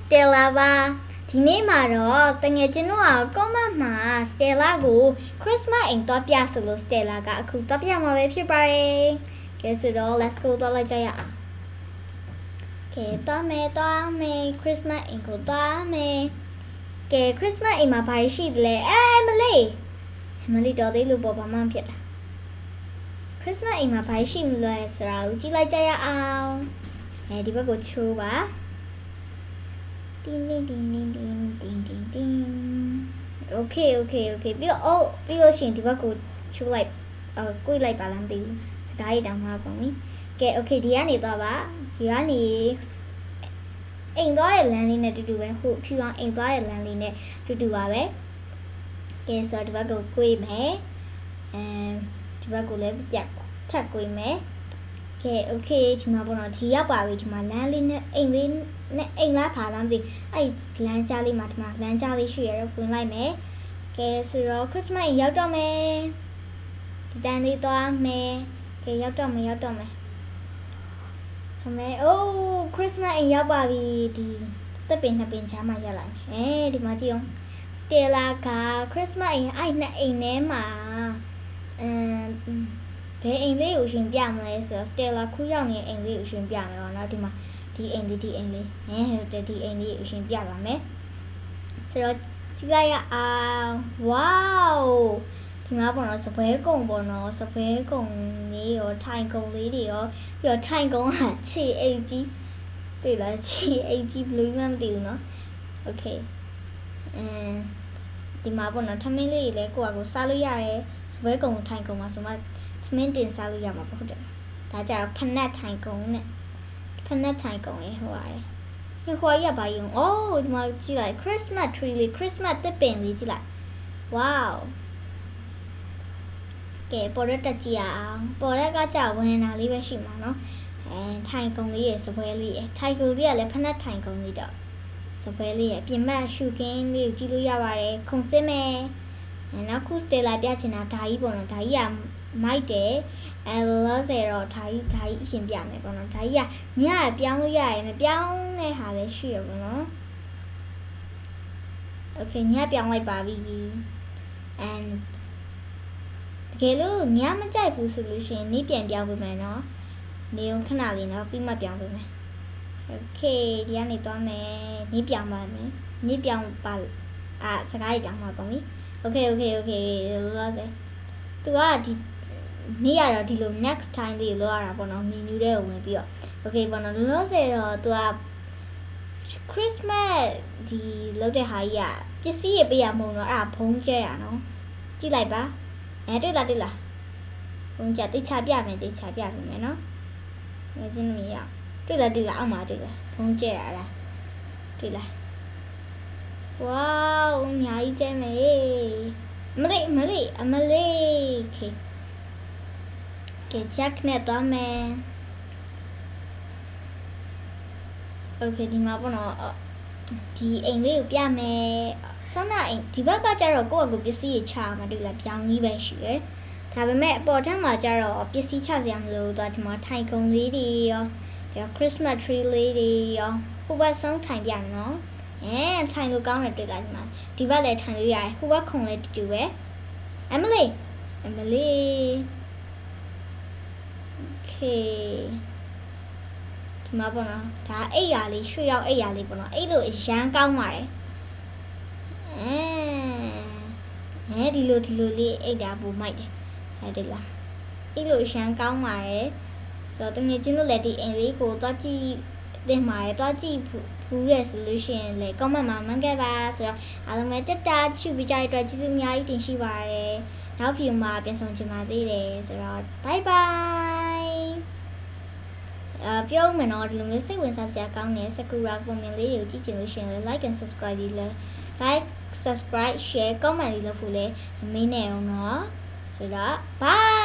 Stella ပါဒီနေ့မှာတော့တငယ်ချင်းတို့က comment မှာ Stella ကို Christmas အိမ်တော့ပြဆိုလို့ Stella ကအခုတော့ပြမှာပဲဖြစ်ပါတယ်ကဲဆိုတော့ let's go တော့လိုက်ကြရအောင်ကဲတော့မယ် Christmas အိမ်ကိုတော့မယ်ကဲ Christmas အိမ်မှာဘာရှိသလဲမလေးတော့သေးလို့ပေါ့ဘာမှမဖြစ်တာ Christmas အိမ်မှာဘာရှိမလဲဆိုတာကိုကြည့်လိုက်ကြရအောင်ဒီဘက်ကိုချိုးပါတင်းโอเคပြီးတော့ရှင်ဒီဘက်ကိုချိုးလိုက်ကိုလိုက်ပါလားမသိဘူးစကားရတောင်မှာပေါ့နိကဲโอเคဒီကနေသွားပါဒီကနေအိမ်သွားရဲ့လမ်းလေးနဲ့တူတူပဲဟိုဖြူအောင်အိမ်သွားရဲ့လမ်းလေးနဲ့တူတူပါပဲကဲဆိုတော့ဒီဘက်ကိုကိုမယ်ဒီဘက်ကိုလည်းပြတ်ထပ်ကိုမယ်ကဲโอเคဒီမှာပေါ့နော်ဒီရောက်ပါပြီဒီမှာလမ်းလေးနဲ့အိမ်လေးနဲ့အိမ်လားဖာလားမသိအဲ့လမ်းကြားလေးမှာဒီမှာလမ်းကြားလေးရှိရတော့ဝင်လိုက်မယ်ကဲဆိုတော့ Christmas ရောက်တော့မယ်ဒီတန်းလေးသွားမယ်ကဲရောက်တော့မယ်ဟမယ်အိုး Christmas အိမ်ရောက်ပါပြီဒီတက်ပင်နှစ်ပင်ချားမှရောက်လာမယ်ဒီမှာကြည့်အောင် Stella က Christmas အိမ်အဲ့နှစ်အိမ်ထဲမှာဘယ်အိမ်လေးကိုရှင်ပြမလဲဆိုတော့ Stella ခုရောက်နေအိမ်လေးကိုရှင်ပြမယ်ပေါ့နော်ဒီမှာဒီအိမ်လေးဒီအိမ်လေးဒီအိမ်လေးကိုရှင်ပြပါမယ်ဆိုတော့ကြည့်လိုက်ရအောင်ဝေါဒီမှာပေါ့နော်စပွဲကုံပေါ့နော်စပွဲကုံလေးရောထိုင်ကုံလေးတွေရောပြီးတော့ထိုင်ကုံကခြေအိတ်ကြီးတွေ့လားခြေအိတ်ကြီးဘယ်လိုမှမသိဘူးနော်โอเคဒီမှာပေါ့နော်ထမင်းလေးတွေလည်းကိုယ့်အကိုစားလို့ရတယ်စပွဲကုံထိုင်ကုံမှာဆိုမှထမင်းတင်စားလို့ရမှာပေါ့ဟုတ်တယ်ဒါကြတော့ဖနက်ထိုင်ကုံနဲ့ဖနက်ထိုင်ကုံလေးဟိုပါတယ်ဟိုရပါယုံဒီမှာကြည့်လိုက် Christmas tree လေး Christmas တစ်ပင်လေးကြည့်လိုက်ဝေါကဲပေါ်တော့တက်ကြည့်အောင်ပေါ်တဲ့ကကြောက်ဝင်တာလေးပဲရှိမှာနော်ထိုင်ကုံလေးရဲ့စပွဲလေးရဲ့ထိုင်ကုံလေးကလည်းဖနက်ထိုင်ကုံလေးတော့စပွဲလေးရဲ့ပြင်မရှုကင်းလေးကိုကြည့်လို့ရပါတယ်ခုံစင်းမယ်နောက်ခု Stella ပြချင်တာဓာကြီးပေါ့နော်ဓာကြီးကမိုက်တယ်လောဆယ်တော့ဓာကြီးအရှင်ပြမယ်ပေါ့နော်ဓာကြီးကညပြောင်းလို့ရရင်မပြောင်းတဲ့ဟာလည်းရှိရပေါ့နော်โอเคညပြောင်းလိုက်ပါပြီတကယ်လို့ညမကြိုက်ဘူးဆိုလို့ရှိရင်နေ့ပြန်ပြောင်းပေးမယ်နော်နေုံခဏလေးနော်ပြီးမှပြောင်းပေးမယ်โอเคဒီကနေသွားမယ်နေ့ပြောင်းပါမယ်နေ့ပြောင်းပါစကားရပြောင်းပါကုန်ပြီโอเคလောဆယ်သူကဒီနေ့ရတော့ဒီလို next time လေးလောက်ရတာပေါ့နော် menu ထဲကိုဝင်ပြီးတော့ okay ပေါ့နော်လောဆယ်တော့သူက Christmas ဒီလောက်တဲ့ဟာကြီးကပစ္စည်းရပေးရမဟုတ်တော့အဲ့ဒါဖုံးကျဲတာနော်ကြည့်လိုက်ပါတွေ့လားဖုံးကျတိတ်ချပြမယ်နော်ငါချင်းမရတွေ့လားအောက်မှာတွေ့လားဖုံးကျဲတာလားတွေ့လားဝေါအများကြီးကျဲမယ်မလေးokay Jack နဲ့သွားမယ်โอเคဒီမှာပေါ့နော်ဒီအိမ်လေးကိုပြမယ်ဆောင်းနာအိမ်ဒီဘက်ကကျတော့ကိုယ့်အကူပစ္စည်းရချမှာတွေ့လားပြောင်းကြီးပဲရှိတယ်ဒါပေမဲ့အပေါ်ထပ်မှာကျတော့ပစ္စည်းချစရာမလိုတော့ဒီမှာထိုင်ကုံလေးတွေရောဒီ Christmas tree လေးတွေရောဟိုဘက်ဆုံးထိုင်ပြမယ်နော်ထိုင်လို့ကောင်းတယ်တွေ့လားဒီမှာဒီဘက်လည်းထိုင်လို့ရတယ်ဟိုဘက်ခုံလည်းတူတူပဲအမလေးဒီမှာပေါ့နော်ဒါအိပ်ရာလေးရွှေရောက်အိပ်ရာလေးပေါ့နော်အဲ့လိုရမ်းကောင်းပါတယ်ဒီလိုလေးအိပ်တာပိုမိုက်တယ်ဟုတ်လားအဲ့လိုရမ်းကောင်းပါတယ်ဆိုတော့တကယ်ချင်းလို့လည်းဒီအိမ်လေးကိုသွားကြည့်တင်ပါတယ်သွားကြည့်ဖူးရဲဆိုလို့ရှိရင်လေ comment မှာမှန်ခဲ့ပါဆိုတော့အားလုံးပဲတက်တာချူပြီးကြတဲ့အတွက်ကျေးဇူးအများကြီးတင်ရှိပါတယ်နောက်ဗီဒီယိုမှာပြန်ဆောင်ချင်ပါသေးတယ်ဆိုတော့ bye bye ပြောမယ်နော်ဒီလိုမျိုးစိတ်ဝင်စားစရာကောင်းတဲ့ Sakura ပုံမြင်လေးတွေကိုကြည့်ချင်လို့ရှိရင် like and subscribe လေး like subscribe share comment လေးလုပ်ဖို့လည်းမမေ့နဲ့အောင်နော်ဆိုတော့ bye